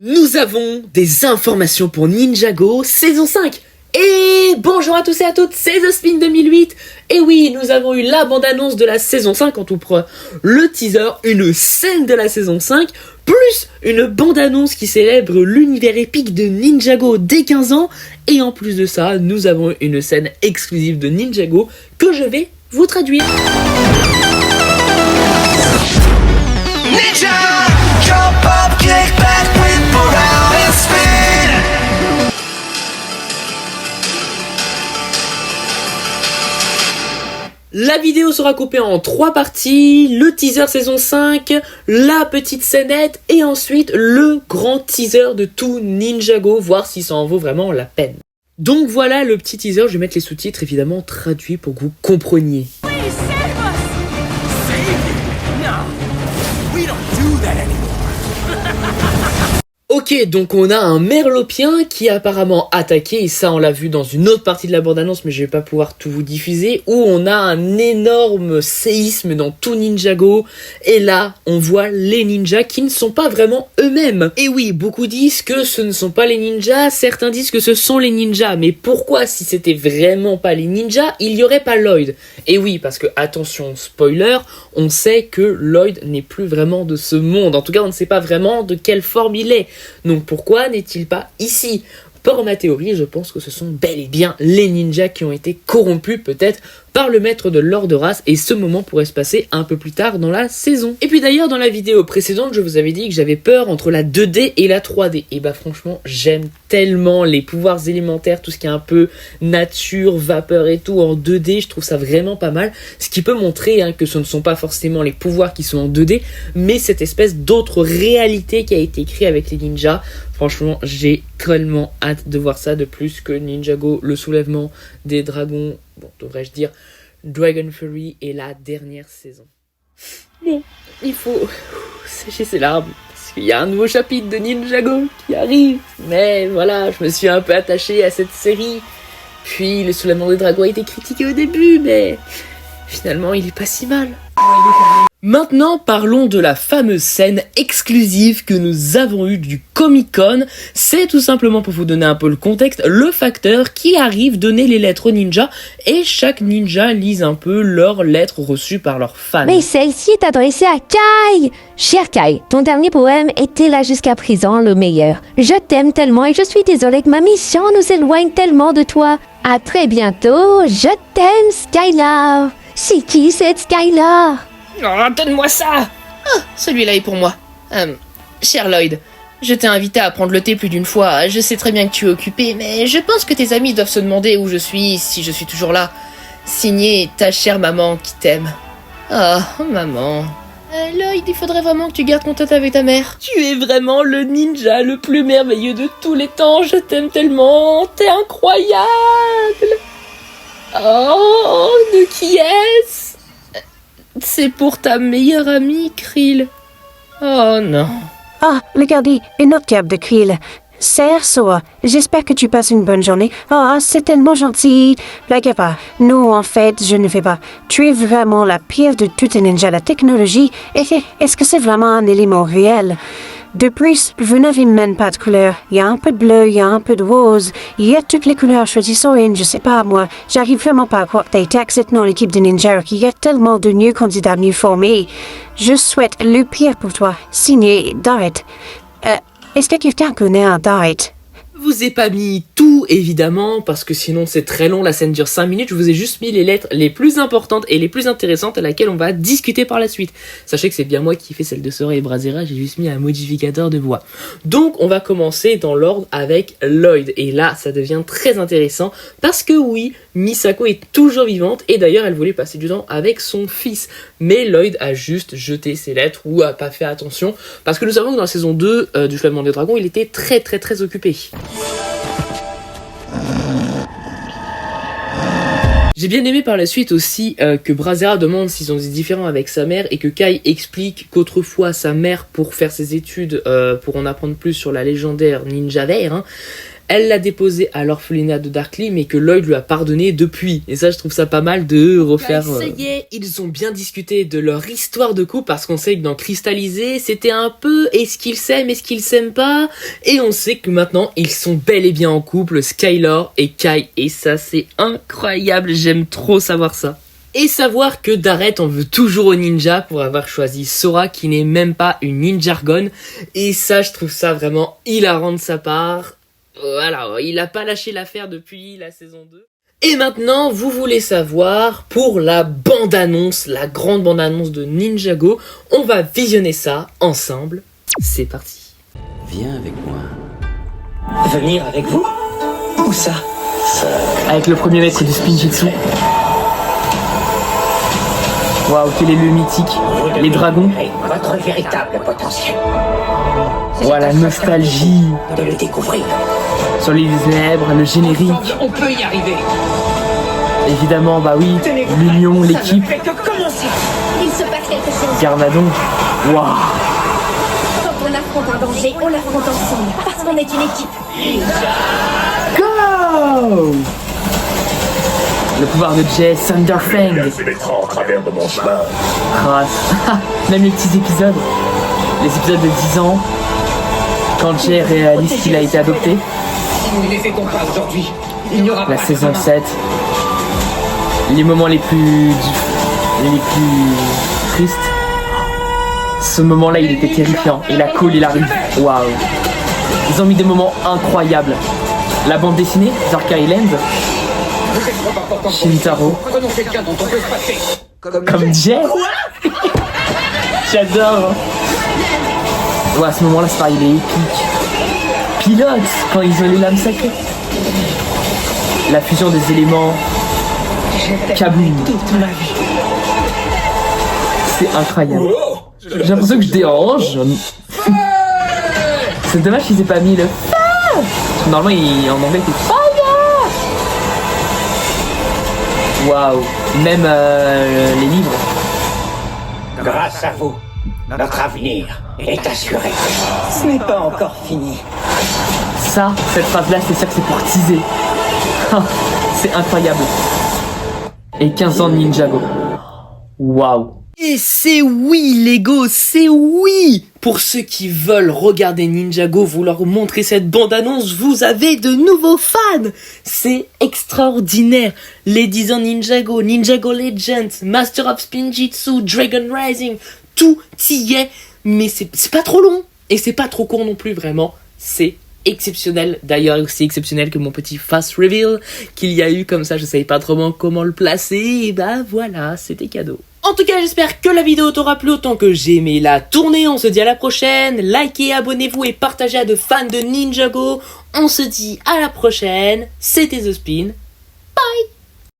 Nous avons des informations pour Ninjago saison 5. Et bonjour à tous et à toutes, c'est The Spin 2008. Et oui, nous avons eu la bande-annonce de la saison 5, en tout cas le teaser, une scène de la saison 5, plus une bande-annonce qui célèbre l'univers épique de Ninjago dès 15 ans. Et en plus de ça, nous avons une scène exclusive de Ninjago que je vais vous traduire. Ninja, jump up, kick back, whip around and spin. La vidéo sera coupée en 3 parties, le teaser saison 5, la petite scénette et ensuite le grand teaser de tout Ninjago, voir si ça en vaut vraiment la peine. Donc voilà le petit teaser, je vais mettre les sous-titres évidemment traduits pour que vous compreniez. Please save us. Save you? No, we don't do that anymore. Ok, donc on a un merlopien qui a apparemment attaqué, et ça on l'a vu dans une autre partie de la bande-annonce, mais je vais pas pouvoir tout vous diffuser, où on a un énorme séisme dans tout Ninjago, et là, on voit les ninjas qui ne sont pas vraiment eux-mêmes. Et oui, beaucoup disent que ce ne sont pas les ninjas, certains disent que ce sont les ninjas, mais pourquoi, si c'était vraiment pas les ninjas, il y aurait pas Lloyd? Et oui, parce que, attention, spoiler, on sait que Lloyd n'est plus vraiment de ce monde, en tout cas on ne sait pas vraiment de quelle forme il est. Donc pourquoi n'est-il pas ici? Pour ma théorie, je pense que ce sont bel et bien les ninjas qui ont été corrompus peut-être par le maître de l'or de race, et ce moment pourrait se passer un peu plus tard dans la saison. Et puis d'ailleurs, dans la vidéo précédente, je vous avais dit que j'avais peur entre la 2D et la 3D. Et bah franchement, j'aime tellement les pouvoirs élémentaires, tout ce qui est un peu nature, vapeur et tout en 2D, je trouve ça vraiment pas mal. Ce qui peut montrer que ce ne sont pas forcément les pouvoirs qui sont en 2D, mais cette espèce d'autre réalité qui a été créée avec les ninjas. Franchement, j'ai tellement hâte de voir ça, de plus que Ninjago, le soulèvement des dragons, bon, devrais-je dire, Dragon Fury et la dernière saison. Bon, il faut sécher ses larmes, parce qu'il y a un nouveau chapitre de Ninjago qui arrive. Mais voilà, je me suis un peu attaché à cette série. Puis le soulèvement des dragons a été critiqué au début, mais finalement il est pas si mal. Maintenant, parlons de la fameuse scène exclusive que nous avons eue du Comic-Con. C'est tout simplement, pour vous donner un peu le contexte, le facteur qui arrive donner les lettres aux ninjas, et chaque ninja lise un peu leurs lettres reçues par leurs fans. Mais celle-ci est adressée à Kai! Cher Kai, ton dernier poème était là jusqu'à présent le meilleur. Je t'aime tellement et je suis désolée que ma mission nous éloigne tellement de toi. À très bientôt, je t'aime Skylar. C'est qui cette Skylar? Oh, donne-moi ça! Ah, celui-là est pour moi. Cher Lloyd, je t'ai invité à prendre le thé plus d'une fois. Je sais très bien que tu es occupé, mais je pense que tes amis doivent se demander où je suis, si je suis toujours là. Signé ta chère maman qui t'aime. Oh, maman. Lloyd, il faudrait vraiment que tu gardes contact avec ta mère. Tu es vraiment le ninja le plus merveilleux de tous les temps, je t'aime tellement, t'es incroyable! Oh, de qui est-ce? C'est pour ta meilleure amie, Krill. Oh non. Ah, regardez, une autre carte de Krill. Serre Soa, j'espère que tu passes une bonne journée. Ah, c'est tellement gentil. Blague pas. Non, en fait, je ne fais pas. Tu es vraiment la pire de toutes les ninjas. La technologie, est-ce que c'est vraiment un élément réel? De plus, vous n'avez même pas de couleur. Il y a un peu de bleu, il y a un peu de rose. Il y a toutes les couleurs choisies sur une, je sais pas moi. J'arrive vraiment pas à croire que t'as été accepté dans l'équipe de Ninja, qu'il y a tellement de mieux candidats mieux formés. Je souhaite le pire pour toi. Signé Dart. Est-ce que quelqu'un connaît un Dart? Je vous ai pas mis tout, évidemment, parce que sinon c'est très long, la scène dure 5 minutes. Je vous ai juste mis les lettres les plus importantes et les plus intéressantes à laquelle on va discuter par la suite. Sachez que c'est bien moi qui fais celle de Sora et Brazera, j'ai juste mis un modificateur de voix. Donc on va commencer dans l'ordre avec Lloyd. Et là, ça devient très intéressant, parce que oui, Misako est toujours vivante, et d'ailleurs elle voulait passer du temps avec son fils. Mais Lloyd a juste jeté ses lettres, ou a pas fait attention, parce que nous savons que dans la saison 2 du Soulèvement des Dragons, il était très occupé. J'ai bien aimé par la suite aussi que Brazera demande s'ils ont des différends avec sa mère, et que Kai explique qu'autrefois sa mère, pour faire ses études, pour en apprendre plus sur la légendaire Ninja Vert, elle l'a déposé à l'orphelinat de Darkly, mais que Lloyd lui a pardonné depuis. Et ça, je trouve ça pas mal de refaire... Ça y est, ils ont bien discuté de leur histoire de couple, parce qu'on sait que dans Cristallisé, c'était un peu est-ce qu'ils s'aiment, est-ce qu'ils s'aiment pas. Et on sait que maintenant, ils sont bel et bien en couple, Skylar et Kai. Et ça, c'est incroyable, j'aime trop savoir ça. Et savoir que Dareth en veut toujours au ninja pour avoir choisi Sora qui n'est même pas une ninjargon. Et ça, je trouve ça vraiment hilarant de sa part. Voilà, il a pas lâché l'affaire depuis la saison 2. Et maintenant, vous voulez savoir, pour la bande-annonce, la grande bande-annonce de Ninjago, on va visionner ça ensemble. C'est parti. Viens avec moi. Venir avec vous? Où ça? Avec le premier maître du Spinjitzu. Waouh, quel est le mythique, les dragons. Votre véritable potentiel. Voilà, nostalgie. De le découvrir. Sur l'île des Ténèbres, le générique. On peut y arriver. Évidemment, bah oui, l'union, l'équipe. Ça ne fait que commencer. Il se passe quelque chose. Garmadon. Waouh. Quand on affronte un danger, on l'affronte ensemble. Parce qu'on est une équipe. Go! Le pouvoir de Jay, Thunderfang. Laissez l'écran à travers de mon chemin. Grâce. Même les petits épisodes. Les épisodes de 10 ans. Quand Jay réalise qu'il a été adopté. Si nous ne les aidons pas aujourd'hui, il n'y aura pas La de saison demain. 7. Les moments les plus tristes. Ce moment-là, il était terrifiant. Et la cool, il arrive. Waouh. Ils ont mis des moments incroyables. La bande dessinée, Zarka Island. Vous êtes trop important pour Shintaro. nous. Prenons quelqu'un dont on peut se passer. Comme Jay. J'adore. Ouais, à ce moment-là, c'est pareil, il est épique. Pilote, quand ils ont les lames sacrées. La fusion des éléments. Kaboom. C'est incroyable. J'ai l'impression que je dérange. C'est dommage qu'ils aient pas mis le fire. Parce que normalement, en anglais, c'est fire. Waouh. Même les livres. Grâce à vous, notre avenir est assuré. Ce n'est pas encore fini. Ça, cette phrase-là, c'est sûr que c'est pour teaser. C'est incroyable. Et 15 ans de Ninjago. Waouh. Et c'est oui, Lego, c'est oui. Pour ceux qui veulent regarder Ninjago, vous leur montrez cette bande-annonce, vous avez de nouveaux fans. C'est extraordinaire. Les 10 ans Ninjago, Ninjago Legends, Master of Spinjitzu, Dragon Rising, tout y est. Mais c'est pas trop long. Et c'est pas trop court non plus, vraiment. C'est exceptionnel. D'ailleurs, aussi exceptionnel que mon petit fast reveal qu'il y a eu comme ça, je savais pas trop comment le placer. Et bah voilà, c'était cadeau. En tout cas, j'espère que la vidéo t'aura plu autant que j'ai aimé la tournée. On se dit à la prochaine. Likez, abonnez-vous et partagez à de fans de Ninjago. On se dit à la prochaine. C'était The Spin. Bye.